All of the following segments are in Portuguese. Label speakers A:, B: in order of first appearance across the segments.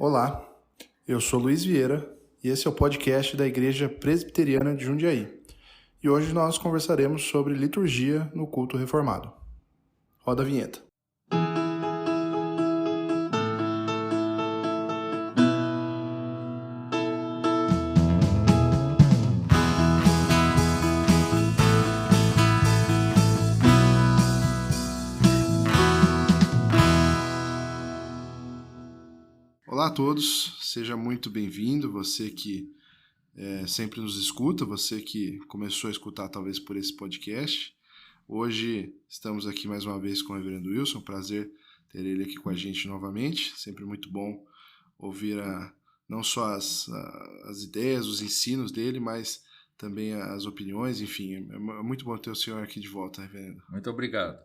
A: Olá, eu sou Luiz Vieira e esse é o podcast da Igreja Presbiteriana de Jundiaí. E hoje nós conversaremos sobre liturgia no culto reformado. Roda a vinheta. Olá a todos, seja muito bem-vindo, você que sempre nos escuta, você que começou a escutar talvez por esse podcast. Hoje estamos aqui mais uma vez com o Reverendo Wilson, prazer ter ele aqui com a gente novamente, sempre muito bom ouvir não só as ideias, os ensinos dele, mas também as opiniões, enfim, é muito bom ter o senhor aqui de volta, Reverendo.
B: Muito obrigado.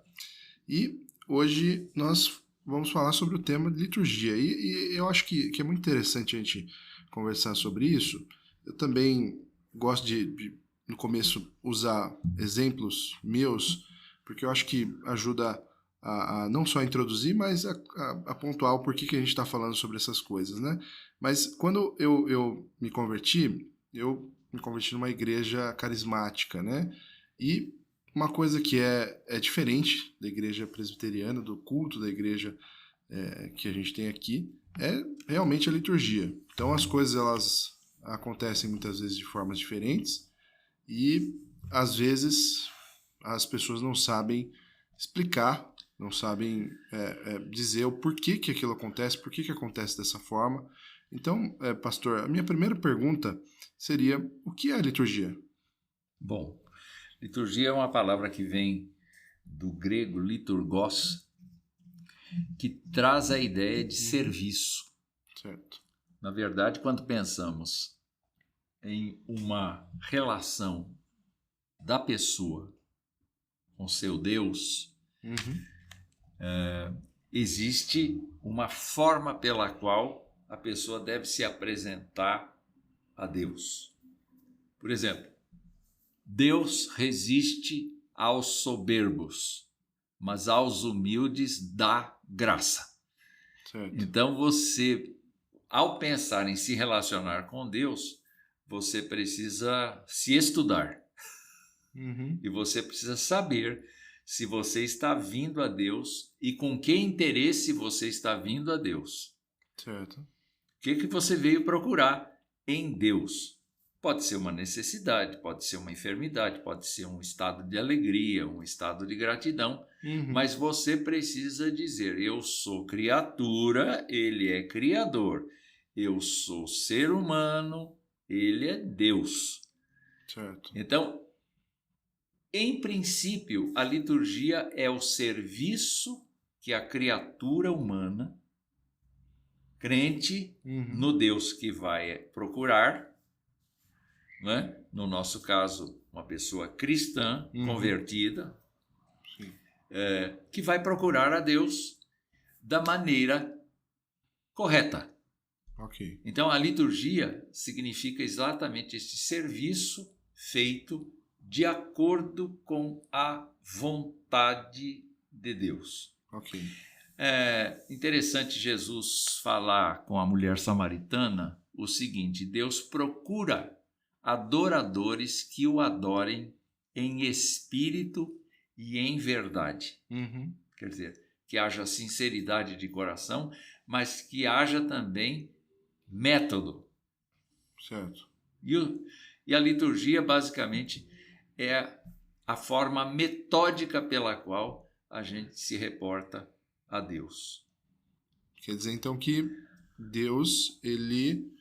A: E hoje nós vamos falar sobre o tema de liturgia. E eu acho que é muito interessante a gente conversar sobre isso. Eu também gosto de no começo, usar exemplos meus, porque eu acho que ajuda a não só introduzir, mas a pontuar o porquê que a gente está falando sobre essas coisas, né? Mas quando eu me converti numa igreja carismática, né? E uma coisa que é diferente da igreja presbiteriana, do culto da igreja que a gente tem aqui, é realmente a liturgia. Então as coisas elas acontecem muitas vezes de formas diferentes e às vezes as pessoas não sabem explicar, não sabem dizer o porquê que aquilo acontece, por que acontece dessa forma. Então, pastor, a minha primeira pergunta seria: o que é a liturgia?
B: Bom, liturgia é uma palavra que vem do grego liturgos, que traz a ideia de serviço.
A: Certo.
B: Na verdade, quando pensamos em uma relação da pessoa com seu Deus, existe uma forma pela qual a pessoa deve se apresentar a Deus. Por exemplo, Deus resiste aos soberbos, mas aos humildes dá graça.
A: Certo.
B: Então você, ao pensar em se relacionar com Deus, você precisa se estudar. E você precisa saber se você está vindo a Deus e com que interesse você está vindo a Deus.
A: Certo.
B: O que você veio procurar em Deus? Pode ser uma necessidade, pode ser uma enfermidade, pode ser um estado de alegria, um estado de gratidão, mas você precisa dizer: eu sou criatura, ele é criador. Eu sou ser humano, ele é Deus.
A: Certo.
B: Então, em princípio, a liturgia é o serviço que a criatura humana, crente no Deus que vai procurar, né? No nosso caso, uma pessoa cristã, convertida, que vai procurar a Deus da maneira correta.
A: Ok.
B: Então, a liturgia significa exatamente esse serviço feito de acordo com a vontade de Deus.
A: Ok.
B: É interessante Jesus falar com a mulher samaritana o seguinte: Deus procura adoradores que o adorem em espírito e em verdade. Quer dizer, que haja sinceridade de coração, mas que haja também método.
A: Certo.
B: E a liturgia, basicamente, é a forma metódica pela qual a gente se reporta a Deus.
A: Quer dizer, então, que Deus, ele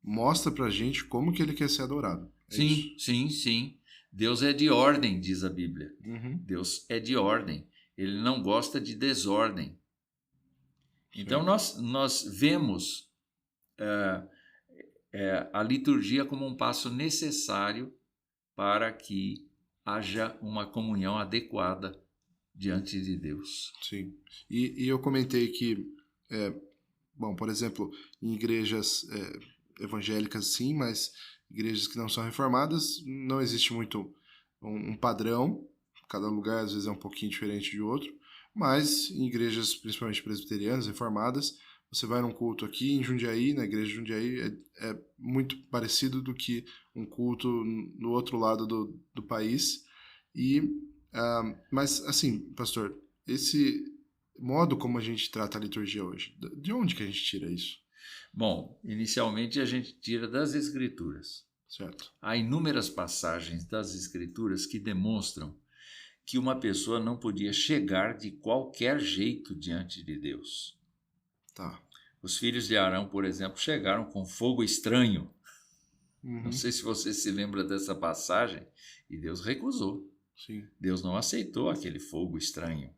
A: mostra pra gente como que ele quer ser adorado.
B: Sim. Deus é de ordem, diz a Bíblia. Deus é de ordem. Ele não gosta de desordem. Então, nós vemos a liturgia como um passo necessário para que haja uma comunhão adequada diante de Deus.
A: Sim. E eu comentei que, por exemplo, em igrejas evangélicas sim, mas igrejas que não são reformadas, não existe muito um padrão. Cada lugar às vezes é um pouquinho diferente de outro, mas em igrejas principalmente presbiterianas, reformadas, você vai num culto aqui em Jundiaí, na igreja de Jundiaí, é muito parecido do que um culto no outro lado do país. Mas, assim, pastor, esse modo como a gente trata a liturgia hoje, de onde que a gente tira isso?
B: Bom, inicialmente a gente tira das Escrituras.
A: Certo.
B: Há inúmeras passagens das Escrituras que demonstram que uma pessoa não podia chegar de qualquer jeito diante de Deus.
A: Tá.
B: Os filhos de Arão, por exemplo, chegaram com fogo estranho.
A: Uhum.
B: Não sei se você se lembra dessa passagem, e Deus recusou.
A: Sim.
B: Deus não aceitou aquele fogo estranho.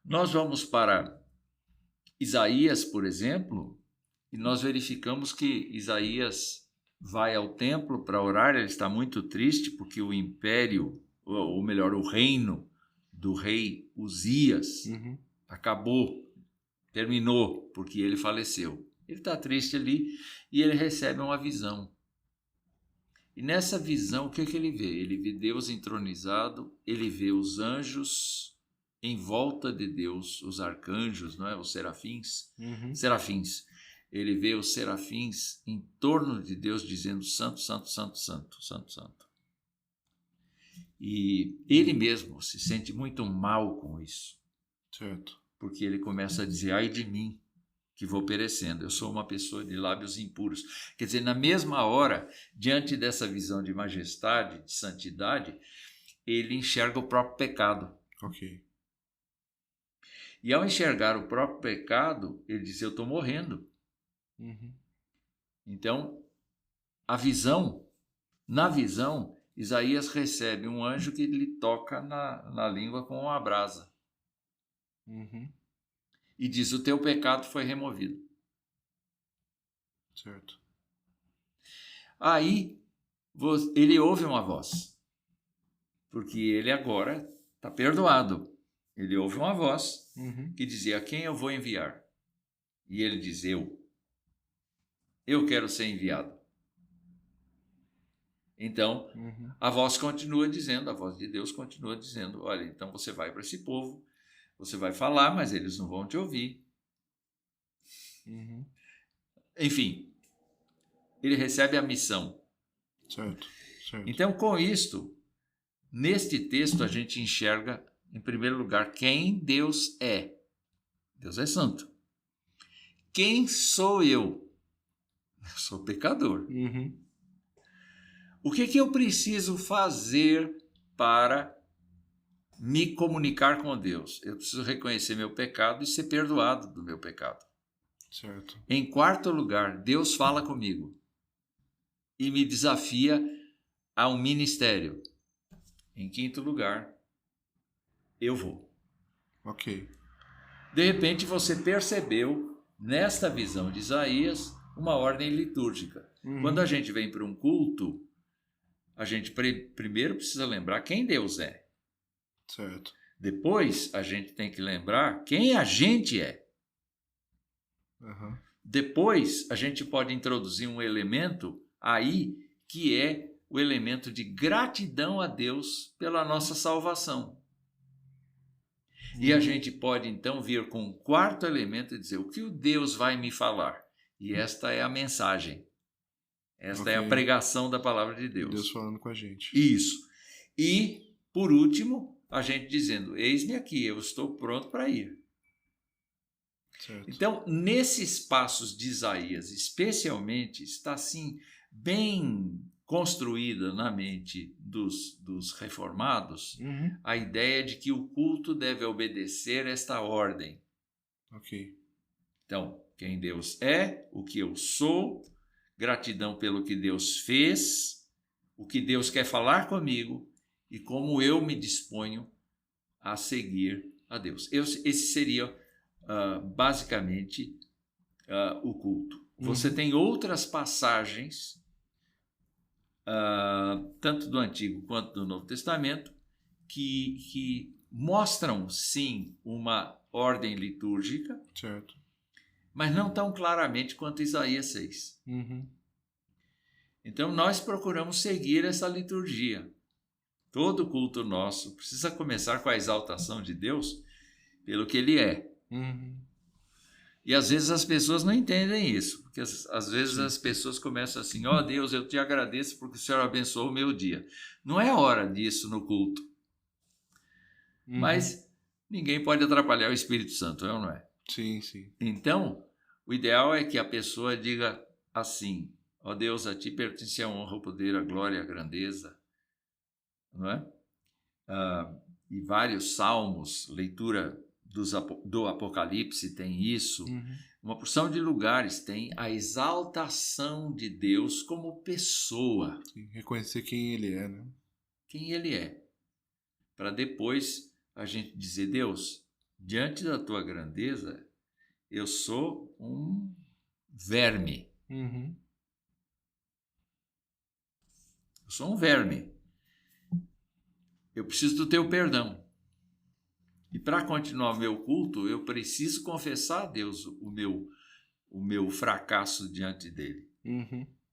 B: Nós vamos para Isaías, por exemplo, e nós verificamos que Isaías vai ao templo para orar. Ele está muito triste porque o império, ou melhor, o reino do rei Uzias acabou, terminou, porque ele faleceu. Ele está triste ali e ele recebe uma visão. E nessa visão, o que ele vê? Ele vê Deus entronizado, ele vê os anjos em volta de Deus, os arcanjos, não é? Os serafins. Serafins. Ele vê os serafins em torno de Deus dizendo santo, santo, santo, santo, santo, santo. E ele mesmo se sente muito mal com isso.
A: Certo.
B: Porque ele começa a dizer, ai de mim, que vou perecendo, eu sou uma pessoa de lábios impuros. Quer dizer, na mesma hora, diante dessa visão de majestade, de santidade, ele enxerga o próprio pecado.
A: Ok.
B: E ao enxergar o próprio pecado, ele diz, eu estou morrendo. Então, na visão, Isaías recebe um anjo que lhe toca na língua com uma brasa. E diz, o teu pecado foi removido.
A: Certo.
B: Aí, ele ouve uma voz, porque ele agora está perdoado. Ele ouve uma voz que dizia, a quem eu vou enviar? E ele diz, eu quero ser enviado. Então, a voz continua dizendo, a voz de Deus continua dizendo, olha, então você vai para esse povo, você vai falar, mas eles não vão te ouvir. Enfim, ele recebe a missão.
A: Certo.
B: Então, com isto, neste texto a gente enxerga, em primeiro lugar, quem Deus é. Deus é santo. Quem sou eu? Eu sou pecador. O que eu preciso fazer para me comunicar com Deus? Eu preciso reconhecer meu pecado e ser perdoado do meu pecado.
A: Certo.
B: Em quarto lugar, Deus fala comigo e me desafia a um ministério. Em quinto lugar, eu vou.
A: Ok.
B: De repente você percebeu, nesta visão de Isaías, uma ordem litúrgica. Quando a gente vem para um culto, a gente primeiro precisa lembrar quem Deus é.
A: Certo.
B: Depois, a gente tem que lembrar quem a gente é. Depois, a gente pode introduzir um elemento aí que é o elemento de gratidão a Deus pela nossa salvação. E a gente pode então vir com um quarto elemento e dizer o que o Deus vai me falar. E esta é a mensagem. Esta é a pregação da palavra de Deus.
A: Deus falando com a gente.
B: Isso. E, por último, a gente dizendo, eis-me aqui, eu estou pronto para ir.
A: Certo.
B: Então, nesses passos de Isaías, especialmente, está assim bem construída na mente dos reformados a ideia de que o culto deve obedecer esta ordem.
A: Ok.
B: Então, quem Deus é, o que eu sou, gratidão pelo que Deus fez, o que Deus quer falar comigo e como eu me disponho a seguir a Deus. Esse seria basicamente o culto. Você tem outras passagens, tanto do Antigo quanto do Novo Testamento, que mostram, sim, uma ordem litúrgica,
A: certo,
B: mas não tão claramente quanto Isaías 6. Então, nós procuramos seguir essa liturgia. Todo culto nosso precisa começar com a exaltação de Deus pelo que Ele é. E às vezes as pessoas não entendem isso, porque às vezes as pessoas começam assim: ó Deus, eu te agradeço porque o Senhor abençoou o meu dia. Não é hora disso no culto, mas ninguém pode atrapalhar o Espírito Santo, é ou não é?
A: Sim, sim.
B: Então, o ideal é que a pessoa diga assim: ó Deus, a ti pertence a honra, o poder, a glória, a grandeza, não é? E vários salmos, leitura do Apocalipse tem isso. Uma porção de lugares tem a exaltação de Deus como pessoa.
A: Sim, reconhecer quem ele é, né?
B: Quem ele é. Para depois a gente dizer: Deus, diante da tua grandeza, eu sou um verme. Eu sou um verme. Eu preciso do teu perdão. E para continuar o meu culto, eu preciso confessar a Deus o meu fracasso diante dele.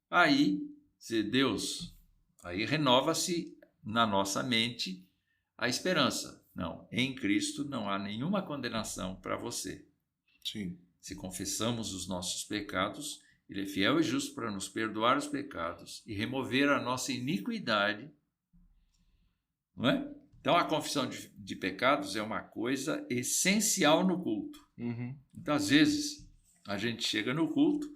B: Aí, se Deus, aí renova-se na nossa mente a esperança. Não, em Cristo não há nenhuma condenação para você.
A: Sim.
B: Se confessamos os nossos pecados, Ele é fiel e justo para nos perdoar os pecados e remover a nossa iniquidade. Não é? Então, a confissão de pecados é uma coisa essencial no culto. Então, às vezes, a gente chega no culto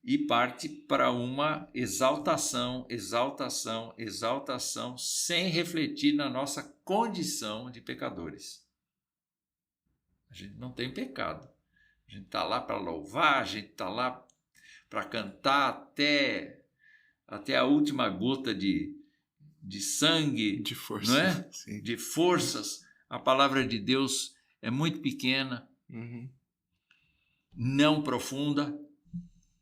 B: e parte para uma exaltação, exaltação, exaltação, sem refletir na nossa condição de pecadores. A gente não tem pecado. A gente está lá para louvar, a gente está lá para cantar até a última gota de sangue,
A: De força.
B: não é?
A: Sim.
B: De forças. A palavra de Deus é muito pequena, não profunda,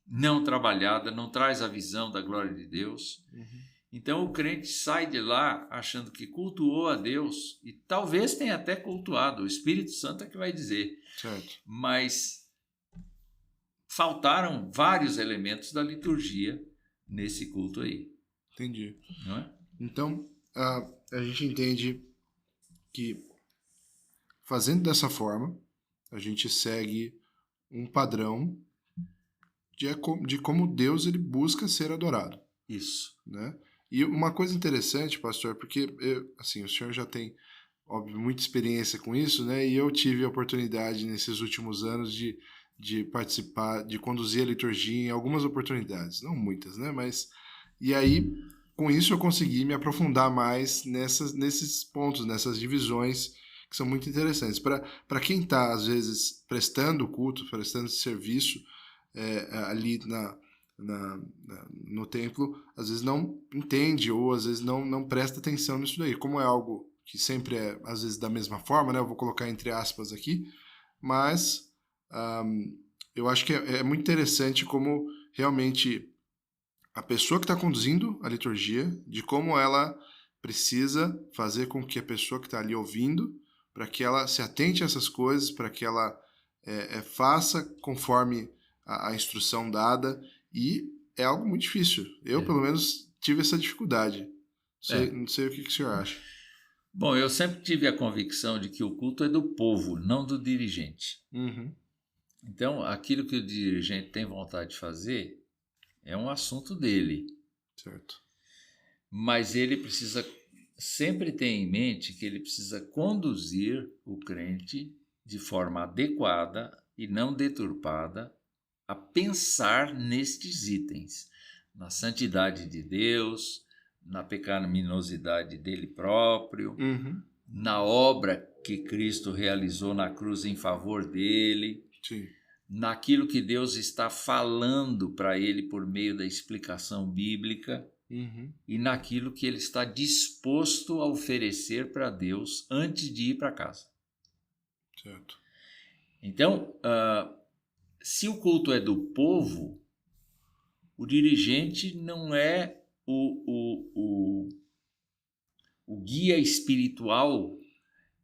B: não trabalhada, não traz a visão da glória de Deus. Então o crente sai de lá achando que cultuou a Deus, e talvez tenha até cultuado, o Espírito Santo é que vai dizer.
A: Certo.
B: Mas faltaram vários elementos da liturgia nesse culto aí.
A: Entendi.
B: Não é?
A: Então, a gente entende que fazendo dessa forma, a gente segue um padrão de como Deus ele busca ser adorado.
B: Isso.
A: Né? E uma coisa interessante, pastor, porque assim, o senhor já tem, óbvio, muita experiência com isso, né? E eu tive a oportunidade nesses últimos anos de participar, de conduzir a liturgia em algumas oportunidades, não muitas, né? Mas, e aí, com isso eu consegui me aprofundar mais nesses pontos, nessas divisões que são muito interessantes. Para quem está, às vezes, prestando culto, prestando serviço ali no templo, às vezes não entende ou às vezes não presta atenção nisso daí. Como é algo que sempre é, às vezes, da mesma forma, né? Eu vou colocar entre aspas aqui, mas eu acho que é muito interessante como realmente a pessoa que está conduzindo a liturgia, de como ela precisa fazer com que a pessoa que está ali ouvindo, para que ela se atente a essas coisas, para que ela faça conforme a instrução dada, e é algo muito difícil. Eu, pelo menos, tive essa dificuldade. Não sei o que o senhor acha.
B: Bom, eu sempre tive a convicção de que o culto é do povo, não do dirigente. Então, aquilo que o dirigente tem vontade de fazer é um assunto dele.
A: Certo.
B: Mas ele precisa sempre ter em mente que ele precisa conduzir o crente de forma adequada e não deturpada a pensar nestes itens, na santidade de Deus, na pecaminosidade dele próprio, na obra que Cristo realizou na cruz em favor dele,
A: Sim.
B: naquilo que Deus está falando para ele por meio da explicação bíblica e naquilo que ele está disposto a oferecer para Deus antes de ir para casa.
A: Certo.
B: Então, se o culto é do povo, o dirigente não é o guia espiritual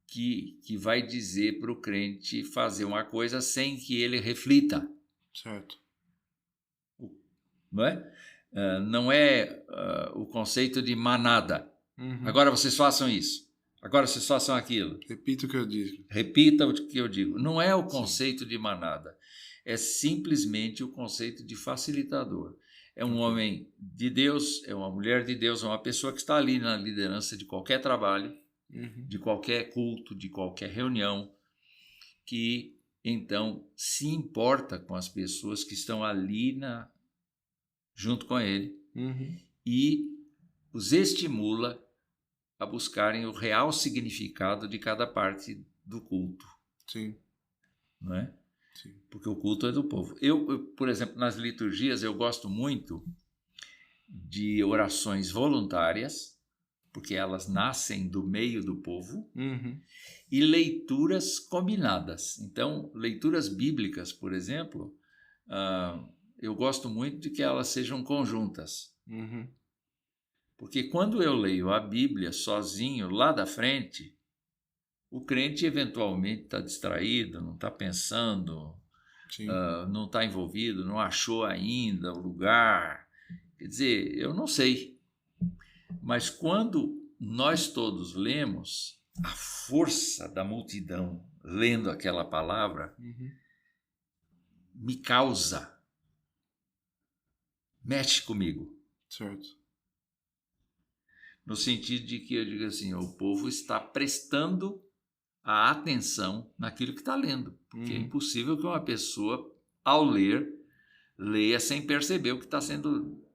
B: que vai dizer para o crente fazer uma coisa sem que ele reflita.
A: Certo.
B: Não é? Não é o conceito de manada. Agora vocês façam isso. Agora vocês façam aquilo.
A: Repita o que eu disse.
B: Repita o que eu digo. Não é o conceito de manada. É simplesmente o conceito de facilitador. É um homem de Deus, é uma mulher de Deus, é uma pessoa que está ali na liderança de qualquer trabalho, de qualquer culto, de qualquer reunião, que então se importa com as pessoas que estão ali junto com ele e os estimula a buscarem o real significado de cada parte do culto.
A: Sim.
B: Não é?
A: Sim.
B: Porque o culto é do povo. Eu, por exemplo, nas liturgias, eu gosto muito de orações voluntárias, porque elas nascem do meio do povo, e leituras combinadas. Então, leituras bíblicas, por exemplo, eu gosto muito de que elas sejam conjuntas. Porque quando eu leio a Bíblia sozinho, lá da frente, o crente eventualmente está distraído, não está pensando, não está envolvido, não achou ainda o lugar. Quer dizer, eu não sei. Mas quando nós todos lemos, a força da multidão lendo aquela palavra me causa, mexe comigo.
A: Certo.
B: No sentido de que eu digo assim, o povo está prestando a atenção naquilo que está lendo. Porque é impossível que uma pessoa, ao ler, leia sem perceber o que está sendo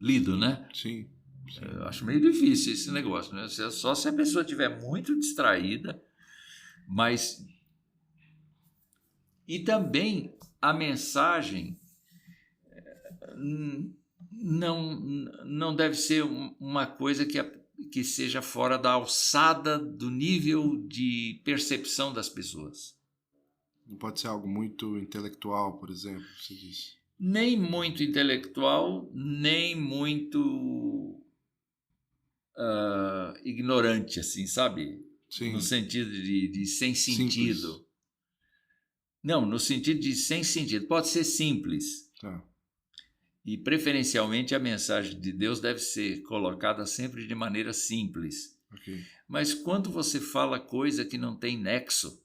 B: lido, né?
A: Sim.
B: Eu acho meio difícil esse negócio, né? Só se a pessoa estiver muito distraída, mas... E também a mensagem não deve ser uma coisa que seja fora da alçada do nível de percepção das pessoas.
A: Não pode ser algo muito intelectual, por exemplo, você disse.
B: Nem muito intelectual, nem muito ignorante, assim, sabe?
A: Sim.
B: No sentido de sem sentido.
A: Simples.
B: Não, no sentido de sem sentido. Pode ser simples.
A: Tá.
B: E, preferencialmente, a mensagem de Deus deve ser colocada sempre de maneira simples.
A: Ok.
B: Mas quando você fala coisa que não tem nexo,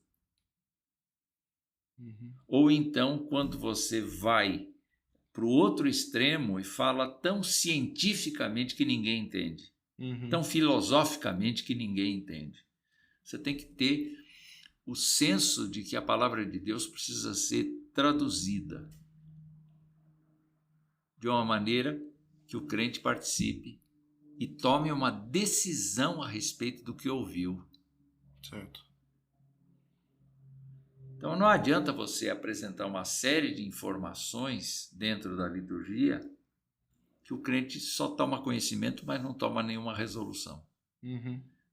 B: ou então quando você vai para o outro extremo e fala tão cientificamente que ninguém entende, tão filosoficamente que ninguém entende, você tem que ter o senso de que a palavra de Deus precisa ser traduzida de uma maneira que o crente participe e tome uma decisão a respeito do que ouviu.
A: Certo.
B: Então não adianta você apresentar uma série de informações dentro da liturgia que o crente só toma conhecimento, mas não toma nenhuma resolução.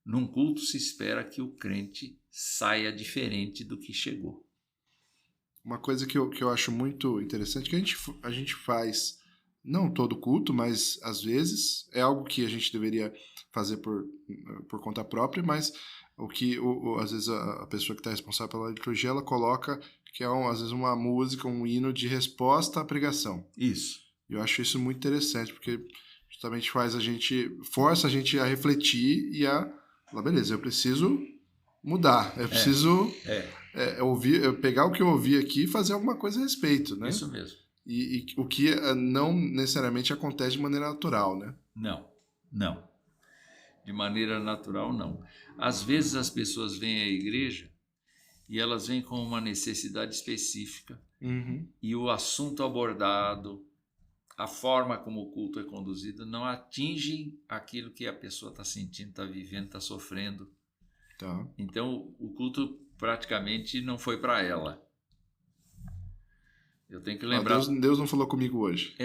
B: Num culto se espera que o crente saia diferente do que chegou.
A: Uma coisa que eu acho muito interessante, que a gente faz, não todo culto, mas às vezes, é algo que a gente deveria fazer por conta própria, mas o que às vezes a pessoa que está responsável pela liturgia, ela coloca que é às vezes uma música, um hino de resposta à pregação.
B: Isso.
A: Eu acho isso muito interessante, porque justamente força a gente a refletir e a falar, beleza, eu preciso mudar, eu preciso pegar o que eu ouvi aqui e fazer alguma coisa a respeito, né?
B: Isso mesmo.
A: E o que não necessariamente acontece de maneira natural, né?
B: Não. De maneira natural, não. Às vezes as pessoas vêm à igreja e elas vêm com uma necessidade específica e o assunto abordado, a forma como o culto é conduzido, não atinge aquilo que a pessoa está sentindo, está vivendo, está sofrendo.
A: Tá.
B: Então o culto praticamente não foi para ela. Eu tenho que lembrar...
A: Deus não falou comigo hoje.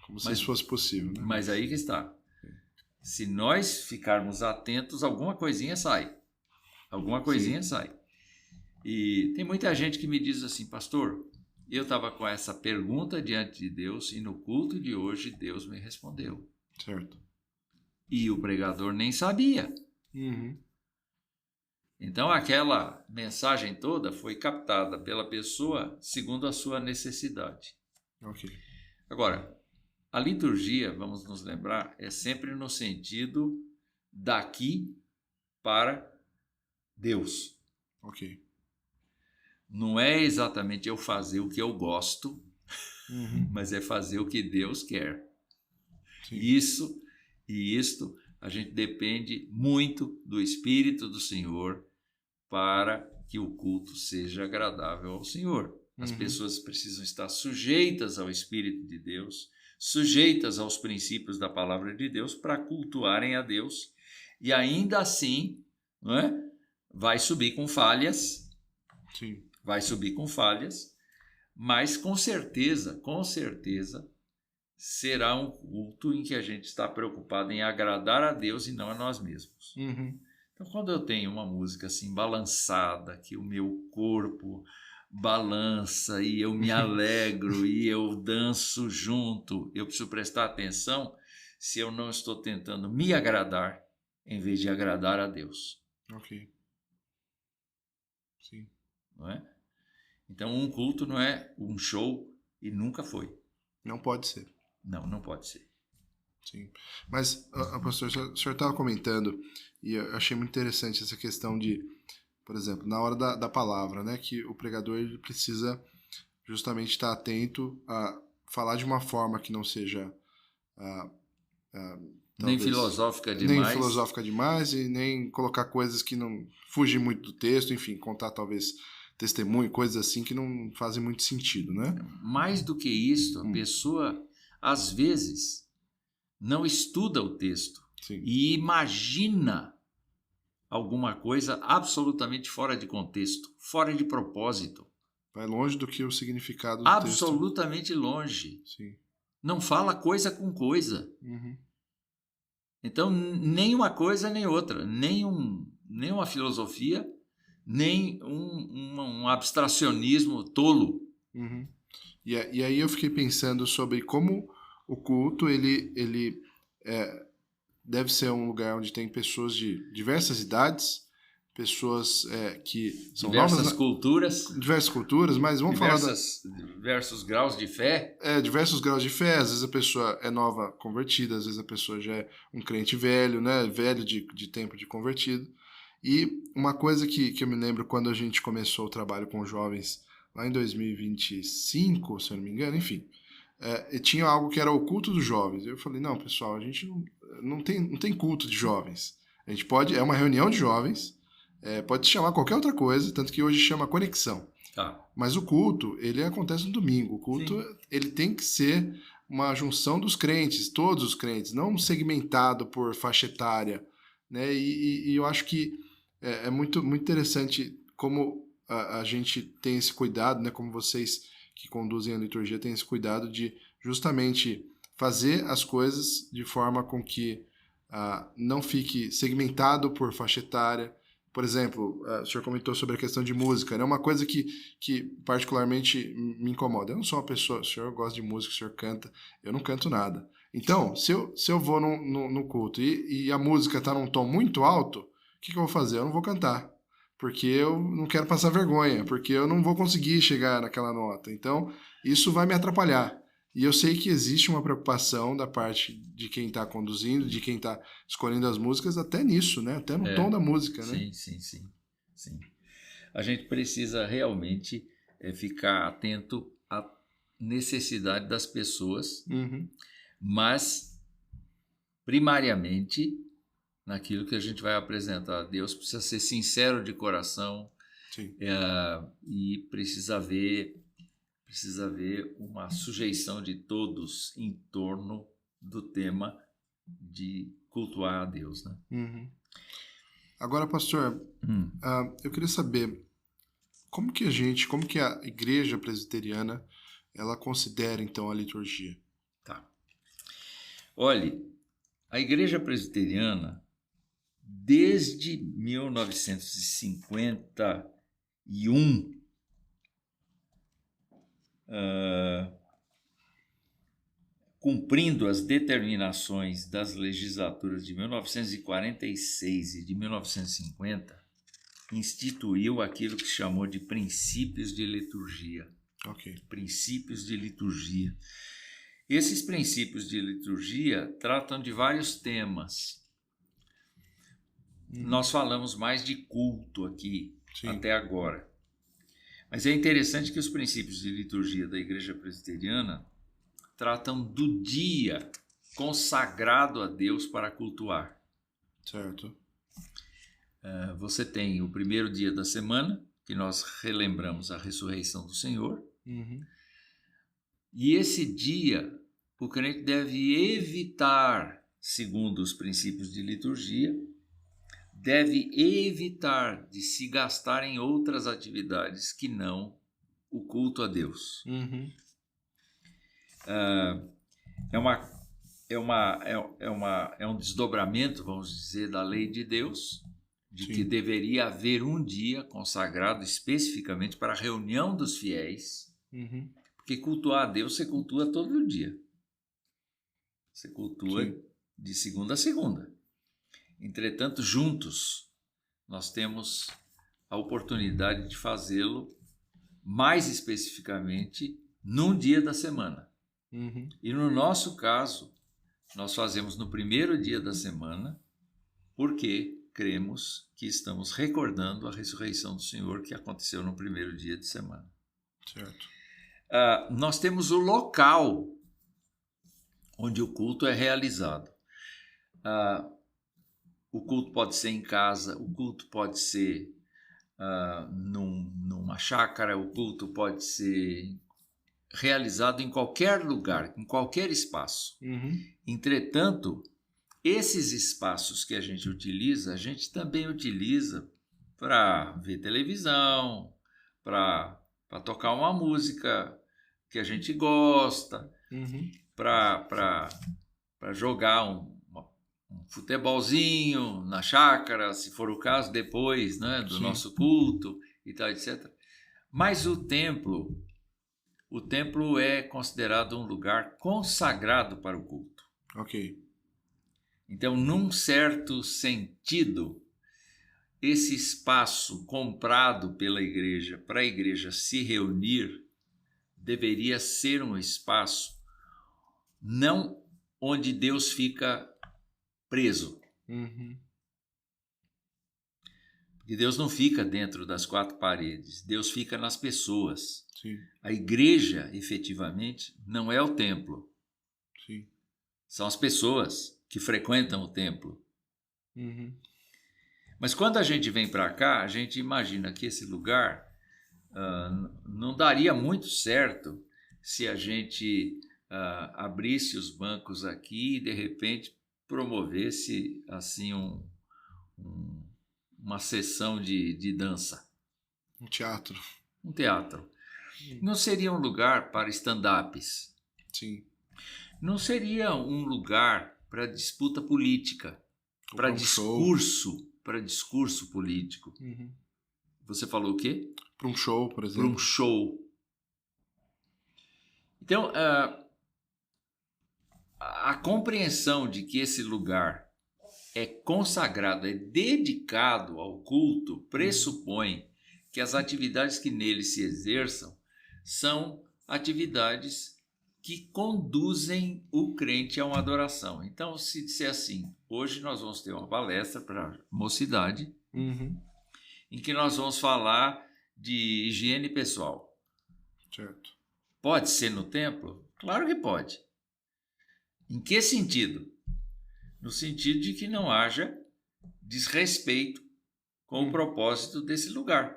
A: Como se isso fosse possível, né?
B: Mas aí que está. Se nós ficarmos atentos, alguma coisinha sai. Sai. E tem muita gente que me diz assim, pastor, eu estava com essa pergunta diante de Deus e no culto de hoje Deus me respondeu.
A: Certo.
B: E o pregador nem sabia. Então aquela mensagem toda foi captada pela pessoa segundo a sua necessidade.
A: Ok.
B: Agora, a liturgia, vamos nos lembrar, é sempre no sentido daqui para Deus.
A: Ok.
B: Não é exatamente eu fazer o que eu gosto,
A: Uhum.
B: mas é fazer o que Deus quer.
A: Sim.
B: Isso e isto, a gente depende muito do Espírito do Senhor para que o culto seja agradável ao Senhor. As pessoas precisam estar sujeitas ao Espírito de Deus, sujeitas aos princípios da palavra de Deus para cultuarem a Deus. E ainda assim, não é? Vai subir com falhas,
A: Sim.
B: mas com certeza, será um culto em que a gente está preocupado em agradar a Deus e não a nós mesmos.
A: Uhum.
B: Então, quando eu tenho uma música assim balançada, que o meu corpo balança e eu me alegro e eu danço junto, eu preciso prestar atenção se eu não estou tentando me agradar em vez de agradar a Deus.
A: Ok. Sim.
B: Não é? Então, um culto não é um show e nunca foi.
A: Não pode ser.
B: Não pode ser.
A: Sim. Mas, pastor, o senhor estava comentando, e eu achei muito interessante essa questão de, por exemplo, na hora da palavra, né, que o pregador ele precisa justamente estar atento a falar de uma forma que não seja
B: Nem
A: talvez
B: filosófica
A: nem
B: demais.
A: filosófica demais e nem colocar coisas que não fugem muito do texto, enfim, contar talvez testemunho, coisas assim que não fazem muito sentido, né?
B: Mais do que isso, a pessoa, às vezes, não estuda o texto
A: Sim.
B: e imagina alguma coisa absolutamente fora de contexto, fora de propósito,
A: Vai longe do que o significado do
B: absolutamente longe.
A: texto. Sim.
B: Não fala coisa com coisa.
A: Uhum.
B: Então, nem uma coisa nem outra, nem uma filosofia, nem um abstracionismo tolo.
A: Uhum. E aí eu fiquei pensando sobre como o culto ele deve ser um lugar onde tem pessoas de diversas idades, pessoas que são
B: Diversas
A: novas,
B: culturas,
A: diversas culturas, mas vamos falar
B: diversos graus de fé.
A: diversos graus de fé. Às vezes a pessoa é nova convertida, às vezes a pessoa já é um crente velho, né, velho de tempo de convertido. E uma coisa que eu me lembro quando a gente começou o trabalho com jovens lá em 2025, se eu não me engano, enfim, tinha algo que era o culto dos jovens. Eu falei, não, pessoal, a gente não tem culto de jovens. A gente pode, é uma reunião de jovens, pode chamar qualquer outra coisa, tanto que hoje chama conexão.
B: Tá.
A: Mas o culto, ele acontece no domingo. O culto,
B: Sim.
A: ele tem que ser uma junção dos crentes, todos os crentes, não segmentado por faixa etária, né? E eu acho que é muito, muito interessante como a gente tem esse cuidado, né? Como vocês que conduzem a liturgia têm esse cuidado de justamente fazer as coisas de forma com que não fique segmentado por faixa etária. Por exemplo, o senhor comentou sobre a questão de música, né? Uma coisa que particularmente me incomoda. Eu não sou uma pessoa, o senhor gosta de música, o senhor canta, eu não canto nada. Então, se eu vou no culto e a música está num tom muito alto, o que eu vou fazer? Eu não vou cantar, porque eu não quero passar vergonha, porque eu não vou conseguir chegar naquela nota. Então, isso vai me atrapalhar. E eu sei que existe uma preocupação da parte de quem está conduzindo, de quem está escolhendo as músicas, até nisso, né? Até no tom da música, né?
B: Sim. A gente precisa realmente ficar atento à necessidade das pessoas, mas primariamente naquilo que a gente vai apresentar a Deus, precisa ser sincero de coração.
A: Sim.
B: E precisa haver uma sujeição de todos em torno do tema de cultuar a Deus, né?
A: Agora, pastor, eu queria saber como que a igreja presbiteriana, ela considera então a liturgia?
B: Tá. Olhe, a igreja presbiteriana, desde 1951, cumprindo as determinações das legislaturas de 1946 e de 1950, instituiu aquilo que se chamou de princípios de liturgia.
A: Ok.
B: Princípios de liturgia. Esses princípios de liturgia tratam de vários temas. Nós falamos mais de culto aqui,
A: Sim.
B: até agora. Mas é interessante que os princípios de liturgia da Igreja Presbiteriana tratam do dia consagrado a Deus para cultuar.
A: Certo.
B: Você tem o primeiro dia da semana, que nós relembramos a ressurreição do Senhor. E esse dia, o crente deve evitar, segundo os princípios de liturgia, deve evitar de se gastar em outras atividades que não o culto a Deus. É um desdobramento, vamos dizer, da lei de Deus, de
A: Sim.
B: que deveria haver um dia consagrado especificamente para a reunião dos fiéis, porque cultuar a Deus você cultua todo dia. Você cultua
A: Sim.
B: de segunda a segunda. Entretanto, juntos, nós temos a oportunidade de fazê-lo mais especificamente num dia da semana. E no nosso caso, nós fazemos no primeiro dia da semana, porque cremos que estamos recordando a ressurreição do Senhor que aconteceu no primeiro dia de semana.
A: Certo.
B: Nós temos o local onde o culto é realizado. O culto pode ser em casa, o culto pode ser numa chácara, o culto pode ser realizado em qualquer lugar, em qualquer espaço. Entretanto, esses espaços que a gente também utiliza para ver televisão, para tocar uma música que a gente gosta, para jogar um futebolzinho na chácara, se for o caso, depois, né, do
A: Sim.
B: nosso culto e tal, etc. Mas o templo é considerado um lugar consagrado para o culto.
A: Ok.
B: Então, num certo sentido, esse espaço comprado pela igreja para a igreja se reunir deveria ser um espaço não onde Deus fica preso. Porque Deus não fica dentro das quatro paredes, Deus fica nas pessoas.
A: Sim.
B: A igreja, efetivamente, não é o templo.
A: Sim.
B: São as pessoas que frequentam o templo. Mas quando a gente vem para cá, a gente imagina que esse lugar não daria muito certo se a gente abrisse os bancos aqui e, de repente, promovesse assim uma sessão de dança.
A: Um teatro.
B: Um teatro. Não seria um lugar para stand-ups.
A: Sim.
B: Não seria um lugar para disputa política, para discurso político. Você falou o quê?
A: Para um show, por exemplo.
B: Para um show. Então, a compreensão de que esse lugar é consagrado, é dedicado ao culto, pressupõe que as atividades que nele se exerçam são atividades que conduzem o crente a uma adoração. Então, se disser assim, hoje nós vamos ter uma palestra para a mocidade, em que nós vamos falar de higiene pessoal.
A: Certo.
B: Pode ser no templo? Claro que pode. Em que sentido? No sentido de que não haja desrespeito com o propósito desse lugar.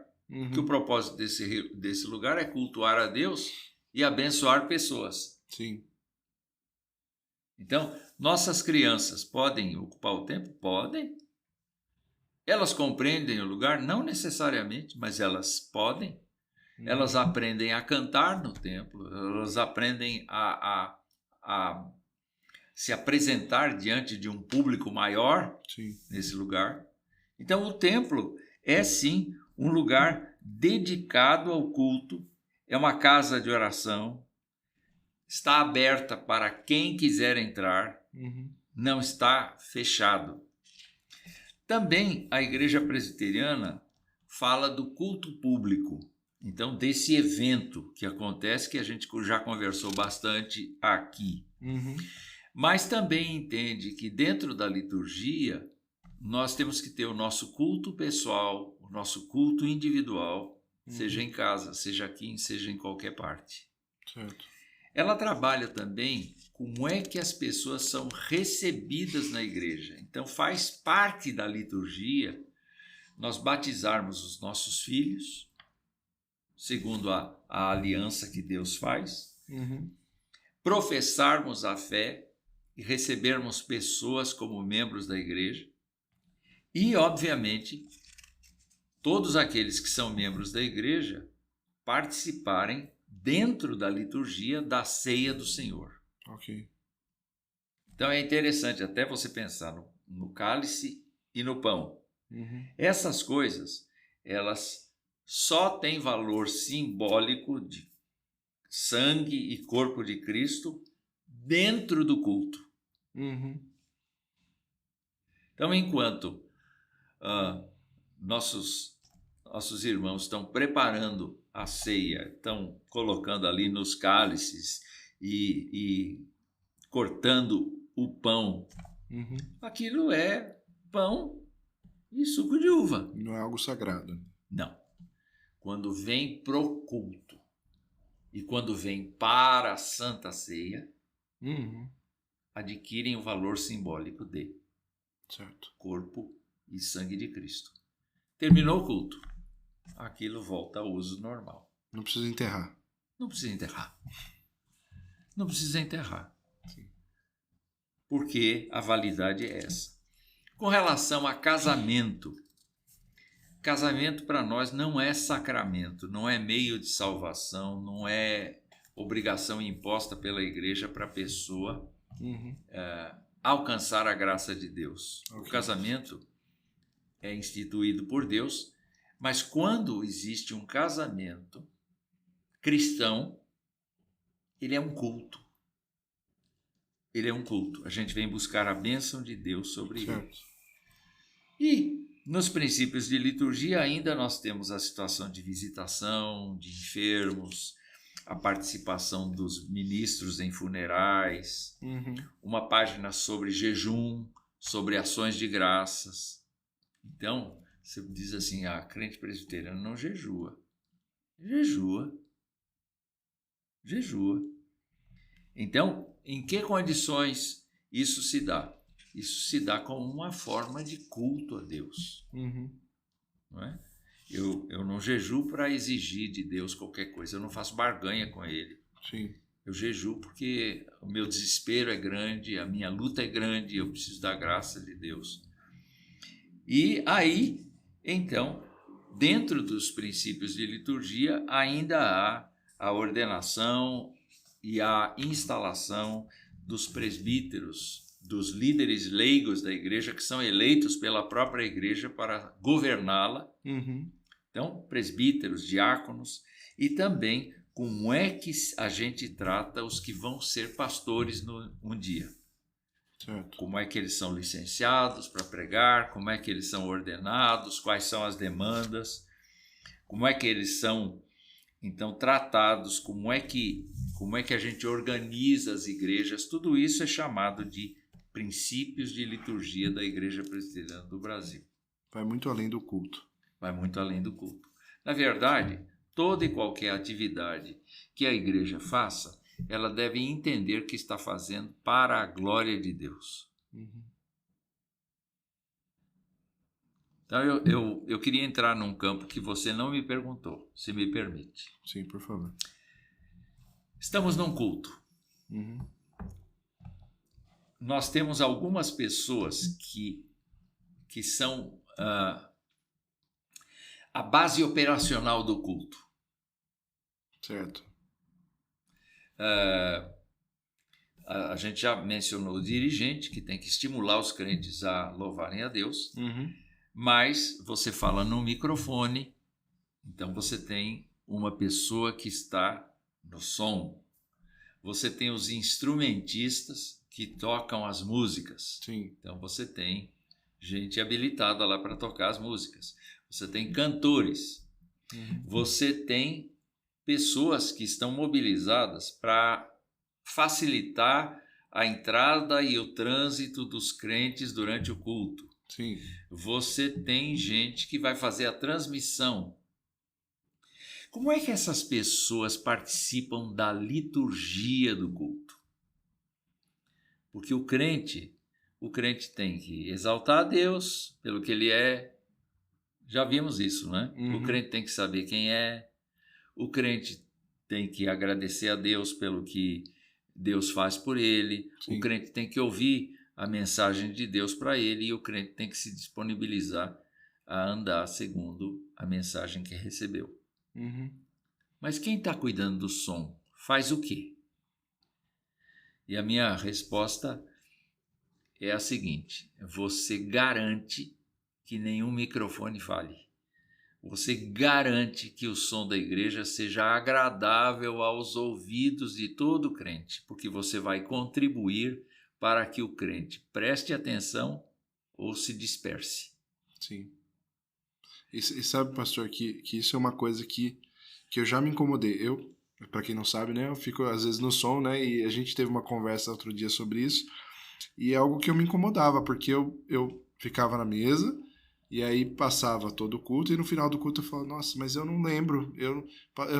B: Que o propósito desse lugar é cultuar a Deus e abençoar pessoas.
A: Sim.
B: Então, nossas crianças podem ocupar o templo? Podem. Elas compreendem o lugar? Não necessariamente, mas elas podem. Elas aprendem a cantar no templo, elas aprendem a se apresentar diante de um público maior.
A: Sim.
B: Nesse lugar. Então, o templo é sim um lugar dedicado ao culto, é uma casa de oração, está aberta para quem quiser entrar, não está fechado. Também a Igreja Presbiteriana fala do culto público, então desse evento que acontece, que a gente já conversou bastante aqui. Mas também entende que dentro da liturgia nós temos que ter o nosso culto pessoal, o nosso culto individual, seja em casa, seja aqui, seja em qualquer parte.
A: Certo.
B: Ela trabalha também como é que as pessoas são recebidas na igreja. Então faz parte da liturgia nós batizarmos os nossos filhos, segundo a aliança que Deus faz, professarmos a fé e recebermos pessoas como membros da igreja e, obviamente, todos aqueles que são membros da igreja participarem dentro da liturgia da ceia do Senhor.
A: Ok.
B: Então é interessante até você pensar no cálice e no pão. Essas coisas, elas só têm valor simbólico de sangue e corpo de Cristo dentro do culto. Então, enquanto nossos irmãos estão preparando a ceia, estão colocando ali nos cálices e cortando o pão, aquilo é pão e suco de uva.
A: Não é algo sagrado.
B: Não. Quando vem pro culto e quando vem para a Santa Ceia, adquirem o valor simbólico de
A: Certo.
B: corpo e sangue de Cristo. Terminou o culto, aquilo volta ao uso normal.
A: Não precisa enterrar.
B: Não precisa enterrar. Não precisa enterrar.
A: Sim.
B: Porque a validade é essa. Com relação a casamento, casamento para nós não é sacramento, não é meio de salvação, não é obrigação imposta pela igreja para a pessoa alcançar a graça de Deus.
A: Okay.
B: O casamento é instituído por Deus, mas quando existe um casamento cristão, ele é um culto. Ele é um culto. A gente vem buscar a bênção de Deus sobre ele. E nos princípios de liturgia ainda nós temos a situação de visitação, de enfermos, a participação dos ministros em funerais, uma página sobre jejum, sobre ações de graças. Então, você diz assim, crente presbiteriano não jejua. Jejua. Então, em que condições isso se dá? Isso se dá como uma forma de culto a Deus. Não é? Eu não jejuo para exigir de Deus qualquer coisa, eu não faço barganha com Ele.
A: Sim.
B: Eu jejuo porque o meu desespero é grande, a minha luta é grande, eu preciso da graça de Deus. E aí, então, dentro dos princípios de liturgia, ainda há a ordenação e a instalação dos presbíteros, dos líderes leigos da igreja, que são eleitos pela própria igreja para governá-la. Então, presbíteros, diáconos, e também como é que a gente trata os que vão ser pastores um dia.
A: Certo.
B: Como é que eles são licenciados para pregar, como é que eles são ordenados, quais são as demandas, como é que eles são, então, tratados, como é que a gente organiza as igrejas. Tudo isso é chamado de princípios de liturgia da Igreja Presbiteriana do Brasil.
A: Vai muito além do culto.
B: Vai muito além do culto. Na verdade, toda e qualquer atividade que a igreja faça, ela deve entender que está fazendo para a glória de Deus. Então, eu queria entrar num campo que você não me perguntou, se me permite.
A: Sim, por favor.
B: Estamos num culto. Nós temos algumas pessoas que são a base operacional do culto.
A: Certo.
B: A gente já mencionou o dirigente, que tem que estimular os crentes a louvarem a Deus, mas você fala no microfone, então você tem uma pessoa que está no som. Você tem os instrumentistas que tocam as músicas.
A: Sim.
B: Então você tem gente habilitada lá para tocar as músicas. Você tem cantores. Você tem pessoas que estão mobilizadas para facilitar a entrada e o trânsito dos crentes durante o culto.
A: Sim.
B: Você tem gente que vai fazer a transmissão. Como é que essas pessoas participam da liturgia do culto? Porque o crente tem que exaltar a Deus pelo que ele é. Já vimos isso, né? O
A: Uhum.
B: crente tem que saber quem é. O crente tem que agradecer a Deus pelo que Deus faz por ele. O
A: Sim.
B: crente tem que ouvir a mensagem de Deus para ele e o crente tem que se disponibilizar a andar segundo a mensagem que recebeu.
A: Uhum.
B: Mas quem está cuidando do som faz o quê? E a minha resposta é a seguinte: você garante que nenhum microfone fale. Você garante que o som da igreja seja agradável aos ouvidos de todo crente, porque você vai contribuir para que o crente preste atenção ou se disperse.
A: Sim. E sabe, pastor, que isso é uma coisa que eu já me incomodei. Eu, para quem não sabe, né, eu fico às vezes no som, né, e a gente teve uma conversa outro dia sobre isso, e é algo que eu me incomodava, porque eu ficava na mesa, e aí passava todo o culto, e no final do culto eu falava, nossa, mas eu não lembro, eu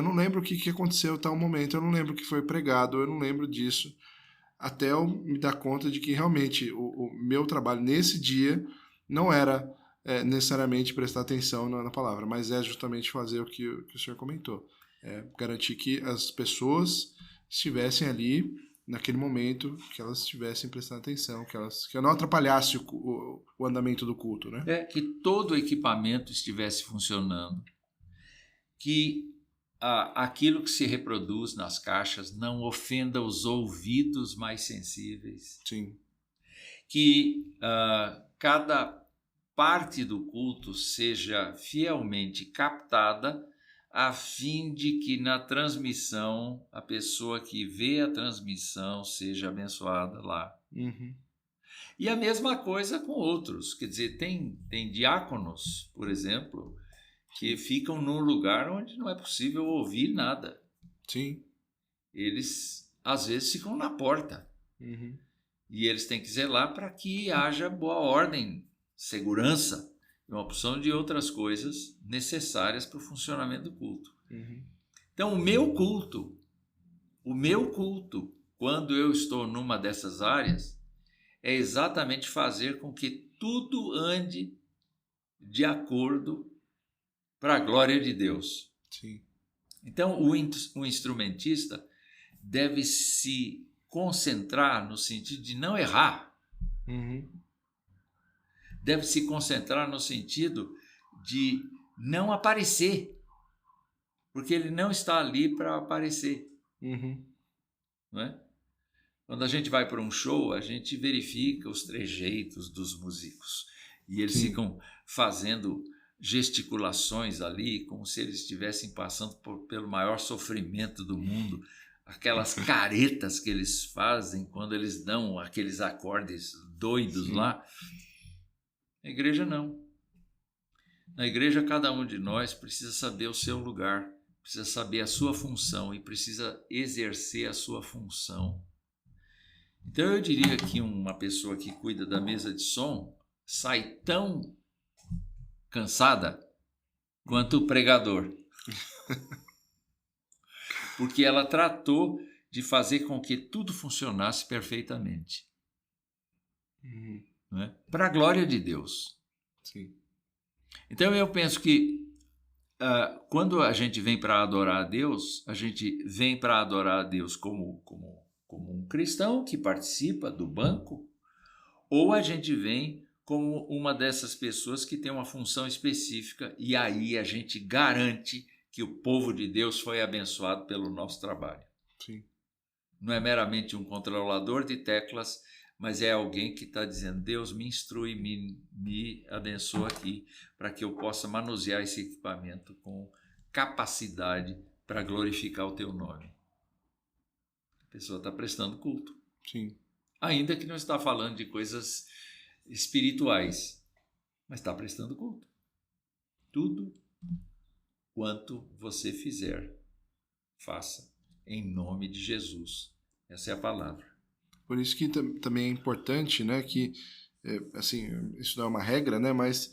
A: não lembro o que aconteceu em tal momento, eu não lembro o que foi pregado, eu não lembro disso, até eu me dar conta de que realmente o meu trabalho nesse dia não era necessariamente prestar atenção na palavra, mas é justamente fazer o que o senhor comentou. Garantir que as pessoas estivessem ali naquele momento, que elas estivessem prestando atenção, que eu não atrapalhasse o andamento do culto, né?
B: É que todo o equipamento estivesse funcionando, que aquilo que se reproduz nas caixas não ofenda os ouvidos mais sensíveis,
A: Sim.
B: que cada parte do culto seja fielmente captada, a fim de que na transmissão a pessoa que vê a transmissão seja abençoada lá.
A: Uhum.
B: E a mesma coisa com outros, quer dizer, tem diáconos, por exemplo, que ficam num lugar onde não é possível ouvir nada.
A: Sim.
B: Eles às vezes ficam na porta.
A: Uhum.
B: E eles têm que zelar para que haja boa ordem, segurança e uma opção de outras coisas necessárias para o funcionamento do culto.
A: Uhum.
B: Então, o meu culto, quando eu estou numa dessas áreas, é exatamente fazer com que tudo ande de acordo para a glória de Deus.
A: Sim.
B: Então, o instrumentista deve se concentrar no sentido de não errar.
A: Uhum.
B: Deve se concentrar no sentido de não aparecer, porque ele não está ali para aparecer.
A: Uhum.
B: Não é? Quando a gente vai para um show, a gente verifica os trejeitos dos músicos e eles
A: Sim.
B: ficam fazendo gesticulações ali, como se eles estivessem passando pelo maior sofrimento do mundo. Aquelas caretas que eles fazem quando eles dão aqueles acordes doidos
A: Sim.
B: lá. Na igreja não. Na igreja cada um de nós precisa saber o seu lugar, precisa saber a sua função e precisa exercer a sua função. Então eu diria que uma pessoa que cuida da mesa de som sai tão cansada quanto o pregador. Porque ela tratou de fazer com que tudo funcionasse perfeitamente.
A: Uhum.
B: Né? Para a glória de Deus.
A: Sim.
B: Então eu penso que quando a gente vem para adorar a Deus, a gente vem para adorar a Deus como um cristão que participa do banco, ou a gente vem como uma dessas pessoas que tem uma função específica e aí a gente garante que o povo de Deus foi abençoado pelo nosso trabalho.
A: Sim.
B: Não é meramente um controlador de teclas, mas é alguém que está dizendo, Deus me instrui, me abençoa aqui, para que eu possa manusear esse equipamento com capacidade para glorificar o teu nome. A pessoa está prestando culto.
A: Sim.
B: Ainda que não está falando de coisas espirituais, mas está prestando culto. Tudo quanto você fizer, faça em nome de Jesus. Essa é a palavra.
A: Por isso que também é importante, né, que assim, isso não é uma regra, né? Mas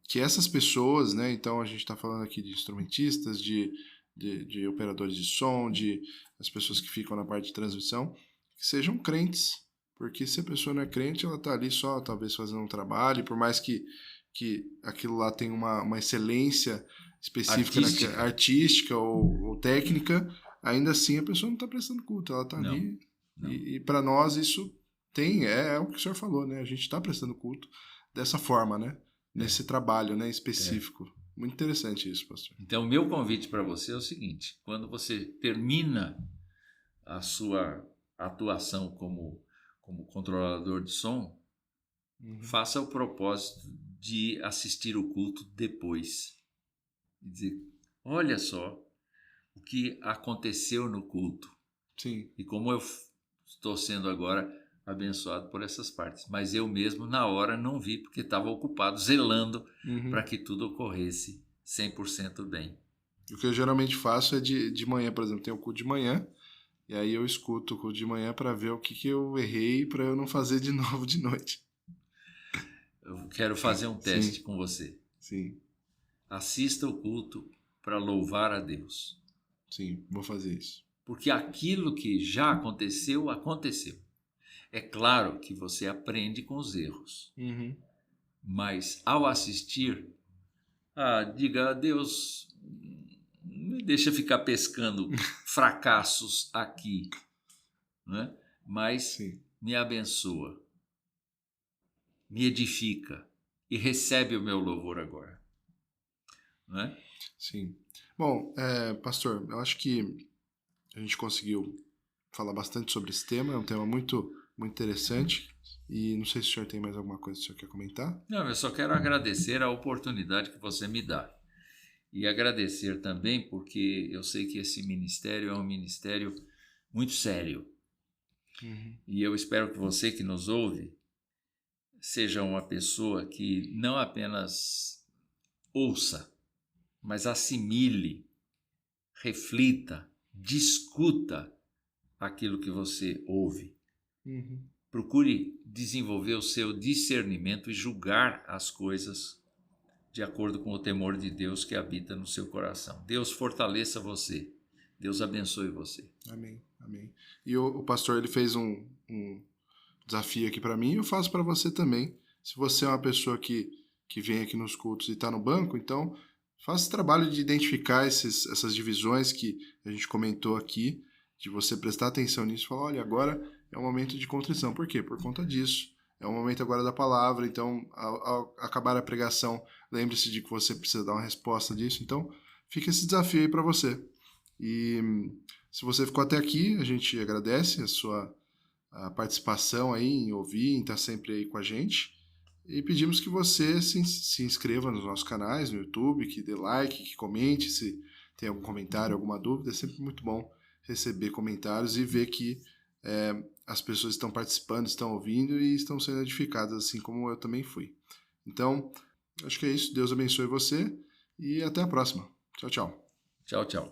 A: que essas pessoas, né? Então a gente está falando aqui de instrumentistas, de operadores de som, de as pessoas que ficam na parte de transmissão, que sejam crentes. Porque se a pessoa não é crente, ela está ali só, talvez, fazendo um trabalho, e por mais que aquilo lá tenha uma excelência específica, artística ou técnica, ainda assim a pessoa não está prestando culto, ela está ali.
B: Não.
A: E para nós isso é o que o senhor falou, né? A gente está prestando culto dessa forma, né? Nesse trabalho, né, específico. Muito interessante isso, pastor.
B: Então, o meu convite para você é o seguinte: quando você termina a sua atuação como controlador de som, faça o propósito de assistir o culto depois. E dizer, olha só o que aconteceu no culto.
A: Sim.
B: E como eu estou sendo agora abençoado por essas partes. Mas eu mesmo, na hora, não vi, porque estava ocupado, zelando para que tudo ocorresse 100% bem.
A: O que eu geralmente faço é de manhã, por exemplo, tem o culto de manhã, e aí eu escuto o culto de manhã para ver o que eu errei para eu não fazer de novo de noite.
B: Eu quero fazer um teste com você.
A: Sim.
B: Assista o culto para louvar a Deus.
A: Sim, vou fazer isso.
B: Porque aquilo que já aconteceu, aconteceu. É claro que você aprende com os erros. Mas ao assistir, diga a Deus, me deixa ficar pescando fracassos aqui, né? Mas me abençoa, me edifica e recebe o meu louvor agora. Não é?
A: Sim. Bom, pastor, eu acho que a gente conseguiu falar bastante sobre esse tema, é um tema muito, muito interessante, e não sei se o senhor tem mais alguma coisa que o senhor quer comentar.
B: Não, eu só quero agradecer a oportunidade que você me dá. E agradecer também porque eu sei que esse ministério é um ministério muito sério. E eu espero que você que nos ouve seja uma pessoa que não apenas ouça, mas assimile, reflita, discuta aquilo que você ouve. Procure desenvolver o seu discernimento e julgar as coisas de acordo com o temor de Deus que habita no seu coração. Deus fortaleça você. Deus abençoe você.
A: Amém, amém. E o pastor, ele fez um desafio aqui para mim e eu faço para você também. Se você é uma pessoa que vem aqui nos cultos e está no banco, então faça esse trabalho de identificar essas divisões que a gente comentou aqui, de você prestar atenção nisso e falar, olha, agora é um momento de contrição. Por quê? Por conta disso. É o momento agora da palavra, então ao acabar a pregação, lembre-se de que você precisa dar uma resposta disso. Então, fica esse desafio aí para você. E se você ficou até aqui, a gente agradece a sua participação aí em ouvir, em estar sempre aí com a gente. E pedimos que você se inscreva nos nossos canais, no YouTube, que dê like, que comente, se tem algum comentário, alguma dúvida. É sempre muito bom receber comentários e ver que as pessoas estão participando, estão ouvindo e estão sendo edificadas, assim como eu também fui. Então, acho que é isso. Deus abençoe você e até a próxima. Tchau, tchau.
B: Tchau, tchau.